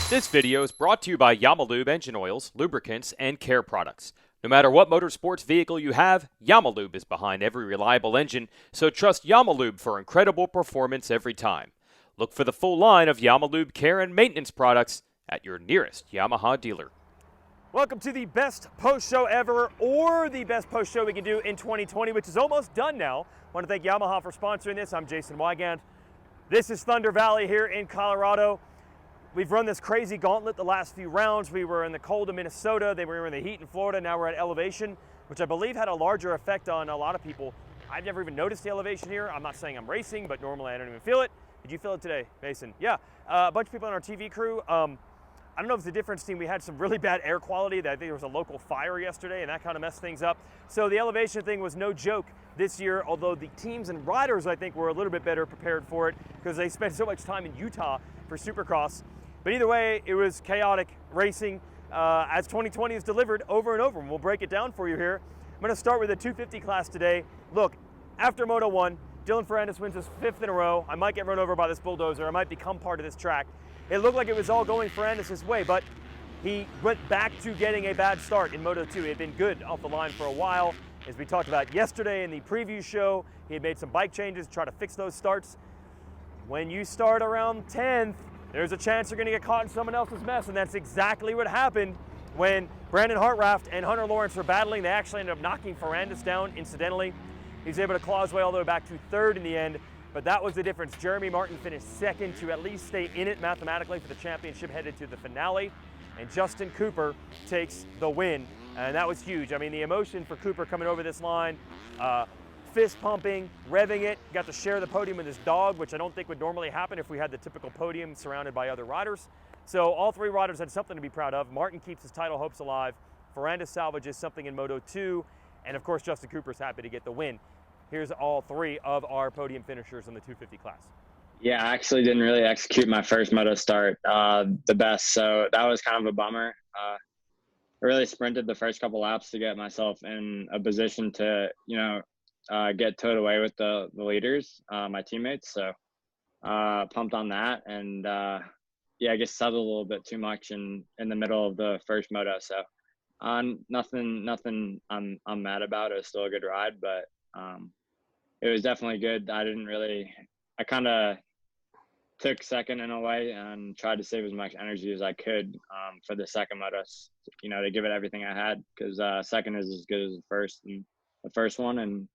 This video is brought to you by Yamalube engine oils, lubricants, and care products. No matter what motorsports vehicle you have, Yamalube is behind every reliable engine, so trust Yamalube for incredible performance every time. Look for the full line of Yamalube care and maintenance products at your nearest Yamaha dealer. Welcome to the best post-show ever, or the best post-show we can do in 2020, which is almost done now. I want to thank Yamaha for sponsoring this. I'm Jason Weigandt. This is Thunder Valley here in Colorado. We've run this crazy gauntlet the last few rounds. We were in the cold of Minnesota, then we were in the heat in Florida, now we're at elevation, which I believe had a larger effect on a lot of people. I've never even noticed the elevation here. I'm not saying I'm racing, but normally I don't even feel it. Did you feel it today, Mason? Yeah, a bunch of people on our TV crew. I don't know if it's a difference team. We had some really bad air quality. I think there was a local fire yesterday, and that kind of messed things up. So the elevation thing was no joke this year, although the teams and riders, I think, were a little bit better prepared for it because they spent so much time in Utah for Supercross. But either way, it was chaotic racing as 2020 is delivered over and over. And we'll break it down for you here. I'm going to start with the 250 class today. Look, after Moto 1, Dylan Ferrandis wins his 5th in a row. I might get run over by this bulldozer. I might become part of this track. It looked like it was all going Ferrandis' way, but he went back to getting a bad start in Moto 2. He had been good off the line for a while. As we talked about yesterday in the preview show, he had made some bike changes to try to fix those starts. When you start around 10th, there's a chance you're going to get caught in someone else's mess, and that's exactly what happened when Brandon Hartranft and Hunter Lawrence were battling. They actually ended up knocking Ferrandis down, incidentally. He's able to claw his way all the way back to 3rd in the end, but that was the difference. Jeremy Martin finished 2nd to at least stay in it mathematically for the championship, headed to the finale, and Justin Cooper takes the win, and that was huge. I mean, the emotion for Cooper coming over this line, fist pumping, revving it, got to share the podium with his dog, which I don't think would normally happen if we had the typical podium surrounded by other riders. So all 3 riders had something to be proud of. Martin keeps his title hopes alive. Ferrandis salvages something in Moto 2. And of course, Justin Cooper's happy to get the win. Here's all 3 of our podium finishers in the 250 class. Yeah, I actually didn't really execute my first moto start the best, so that was kind of a bummer. I really sprinted the first couple laps to get myself in a position to, get towed away with the leaders, my teammates. So pumped on that, and I guess settled a little bit too much in the middle of the first moto. So nothing I'm mad about. It was still a good ride, but it was definitely good. I kind of took second in a way and tried to save as much energy as I could for the second moto, to give it everything I had, because second is as good as the first one, and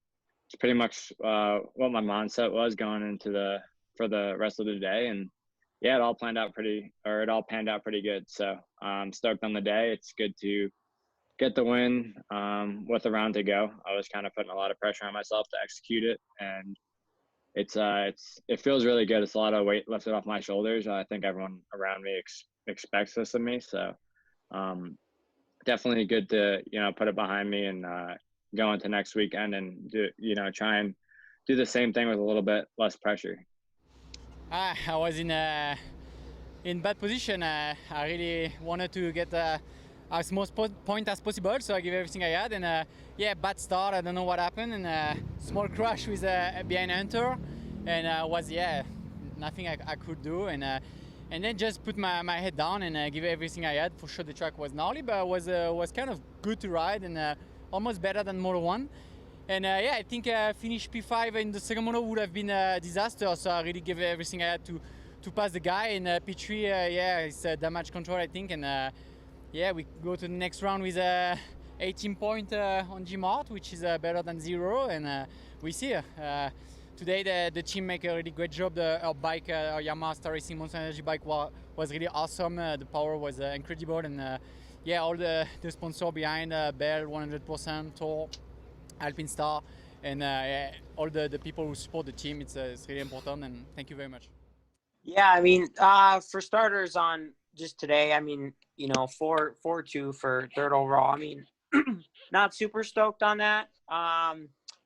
it's pretty much what my mindset was going into for the rest of the day. And yeah, it all panned out pretty good. So I'm stoked on the day. It's good to get the win with a round to go. I was kind of putting a lot of pressure on myself to execute it, and it feels really good. It's a lot of weight lifted off my shoulders. I think everyone around me expects this of me. So definitely good to, put it behind me and go into next weekend and try and do the same thing with a little bit less pressure. I was in bad position. I really wanted to get as most point as possible, so I gave everything I had. And bad start. I don't know what happened, and small crash with behind Hunter, and was nothing I could do. And then just put my head down and give everything I had. For sure, the track was gnarly, but was kind of good to ride, and almost better than Moto 1. And I think finish P5 in the second moto would have been a disaster. So I really gave everything I had to pass the guy. And P3, it's damage control, I think. And we go to the next round with 18 point on Gmart, which is better than 0. And we see today the team make a really great job. Our bike, our Yamaha Star Racing Monster Energy bike was really awesome. The power was incredible. And all the sponsor behind, Bell 100%, Tor, Alpine Star, and all the people who support the team. It's really important, and thank you very much. Yeah, I mean, for starters on just today, I mean, 4-2 for 3rd overall. I mean, not super stoked on that. I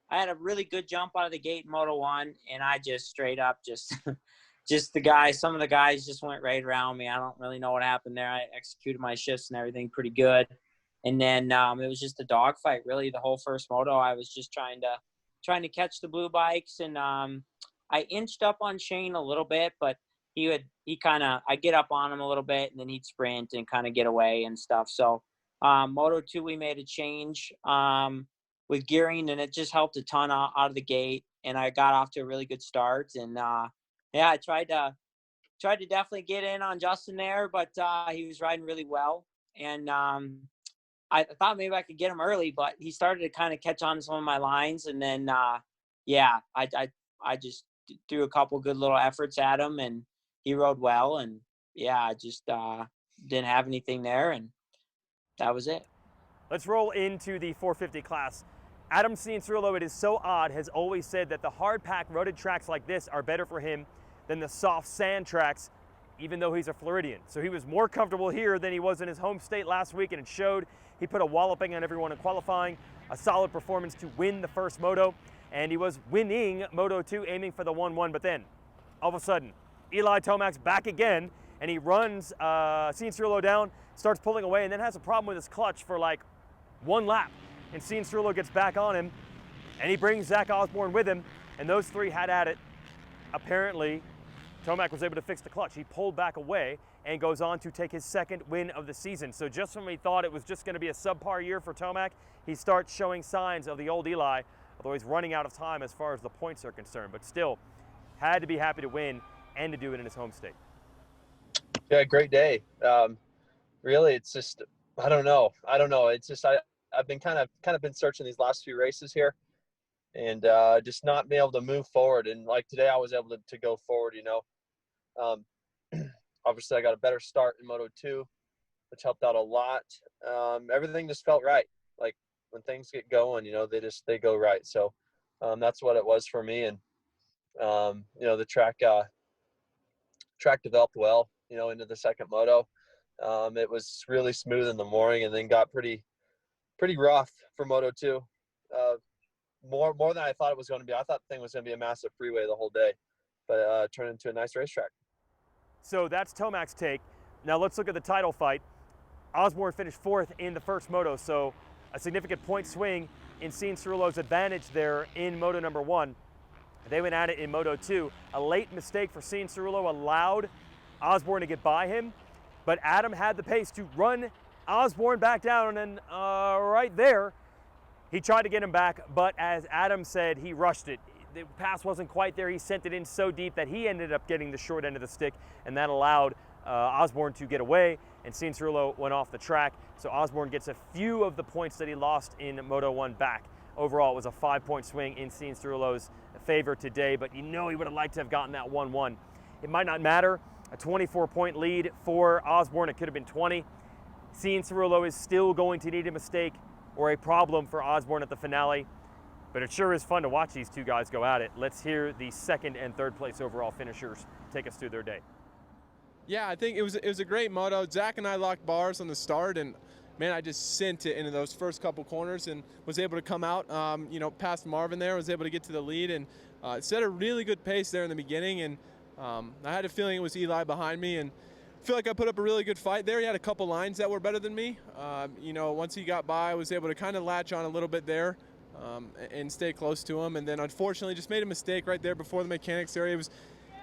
had a really good jump out of the gate in Moto 1, and I just straight up some of the guys just went right around me. I don't really know what happened there. I executed my shifts and everything pretty good. And then it was just a dogfight, really, the whole first moto. I was just trying to catch the blue bikes, and I inched up on Shane a little bit, but I get up on him a little bit and then he'd sprint and kind of get away and stuff. So Moto 2, we made a change with gearing, and it just helped a ton out of the gate. And I got off to a really good start. And I tried to definitely get in on Justin there, but he was riding really well. And I thought maybe I could get him early, but he started to kind of catch on to some of my lines. And then, I just threw a couple good little efforts at him, and he rode well. And I just didn't have anything there, and that was it. Let's roll into the 450 class. Adam Cianciarulo, it is so odd, has always said that the hard-packed rutted tracks like this are better for him than the soft sand tracks, even though he's a Floridian. So he was more comfortable here than he was in his home state last week, and it showed. He put a walloping on everyone in qualifying, a solid performance to win the first moto, and he was winning Moto 2, aiming for the 1-1, but then, all of a sudden, Eli Tomac's back again, and he runs Cianciarulo down, starts pulling away, and then has a problem with his clutch for like one lap. And Cianciarulo gets back on him, and he brings Zach Osborne with him, and those three had at it. Apparently, Tomac was able to fix the clutch. He pulled back away and goes on to take his second win of the season. So just when we thought it was just going to be a subpar year for Tomac, he starts showing signs of the old Eli, although he's running out of time as far as the points are concerned. But still, had to be happy to win and to do it in his home state. Yeah, great day. Really, it's just, I don't know. It's just, I've been kind of been searching these last few races here, and just not being able to move forward. And like today, I was able to go forward, Obviously, I got a better start in Moto 2, which helped out a lot. Everything just felt right. Like when things get going, they go right. So that's what it was for me. And, the track developed well, into the second moto. It was really smooth in the morning, and then got pretty rough for Moto 2. More than I thought it was going to be. I thought the thing was going to be a massive freeway the whole day, but it turned into a nice racetrack. So that's Tomac's take. Now let's look at the title fight. Osborne finished fourth in the first moto, so a significant point swing in Cianciarulo's advantage there in Moto number 1. They went at it in Moto 2. A late mistake for Cianciarulo allowed Osborne to get by him, but Adam had the pace to run Osborne back down, and right there, he tried to get him back, but as Adam said, he rushed it. The pass wasn't quite there. He sent it in so deep that he ended up getting the short end of the stick, and that allowed Osborne to get away, and Cianciarulo went off the track. So Osborne gets a few of the points that he lost in Moto 1 back. Overall, it was a 5-point swing in Cianciarulo's favor today, but he would have liked to have gotten that 1-1. It might not matter. A 24-point lead for Osborne. It could have been 20. Cianciarulo is still going to need a mistake or a problem for Osborne at the finale. But it sure is fun to watch these two guys go at it. Let's hear the second and third place overall finishers take us through their day. Yeah, I think it was a great moto. Zach and I locked bars on the start, and man, I just sent it into those first couple corners and was able to come out, past Marvin there, was able to get to the lead, and set a really good pace there in the beginning. And I had a feeling it was Eli behind me, and I feel like I put up a really good fight there. He had a couple lines that were better than me. Once he got by, I was able to kind of latch on a little bit there. And stay close to him, and then unfortunately just made a mistake right there before the mechanics area.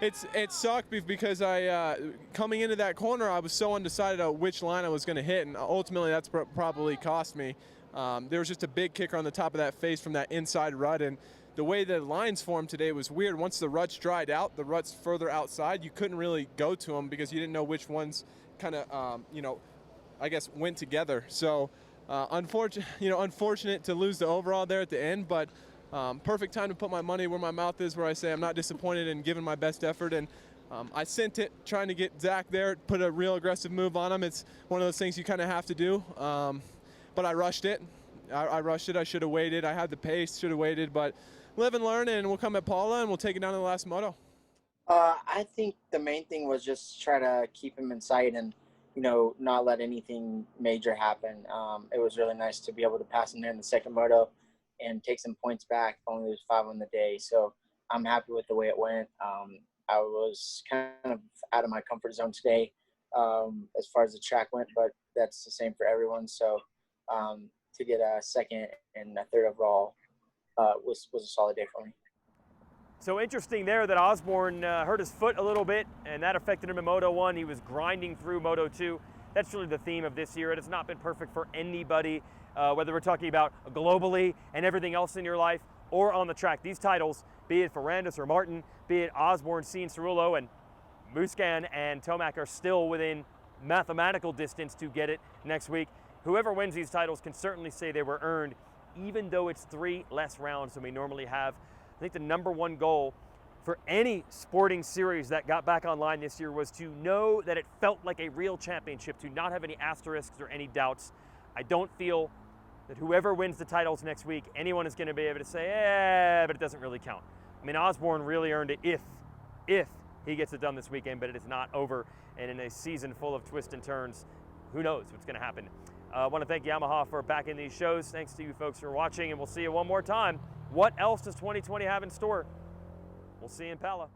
It sucked because I coming into that corner, I was so undecided on which line I was going to hit, and ultimately that's probably cost me. There was just a big kicker on the top of that face from that inside rut, and the way the lines formed today was weird. Once the ruts dried out, the ruts further outside, you couldn't really go to them because you didn't know which ones kind of I guess went together. So unfortunate to lose the overall there at the end, but perfect time to put my money where my mouth is, where I say I'm not disappointed in giving my best effort. And I sent it trying to get Zach there, put a real aggressive move on him. It's one of those things you kind of have to do, but I rushed it. I rushed it. I should have waited. I had the pace, should have waited, but live and learn, and we'll come at Paula and we'll take it down to the last moto. I think the main thing was just try to keep him in sight and not let anything major happen. It was really nice to be able to pass him there in the second moto and take some points back. Only lose 5 on the day, so I'm happy with the way it went. I was kind of out of my comfort zone today as far as the track went, but that's the same for everyone. So to get a second and a third overall was a solid day for me. So interesting there that Osborne hurt his foot a little bit, and that affected him in Moto 1. He was grinding through Moto 2. That's really the theme of this year. It has not been perfect for anybody, whether we're talking about globally and everything else in your life or on the track. These titles, be it Ferrandis or Martin, be it Osborne, Cianciarulo, and Muscan and Tomac are still within mathematical distance to get it next week. Whoever wins these titles can certainly say they were earned, even though it's 3 less rounds than we normally have. I think the number one goal for any sporting series that got back online this year was to know that it felt like a real championship, to not have any asterisks or any doubts. I don't feel that whoever wins the titles next week, anyone is going to be able to say, but it doesn't really count. I mean, Osborne really earned it if he gets it done this weekend, but it is not over. And in a season full of twists and turns, who knows what's going to happen. I want to thank Yamaha for backing these shows. Thanks to you folks for watching, and we'll see you one more time. What else does 2020 have in store? We'll see you in Pala.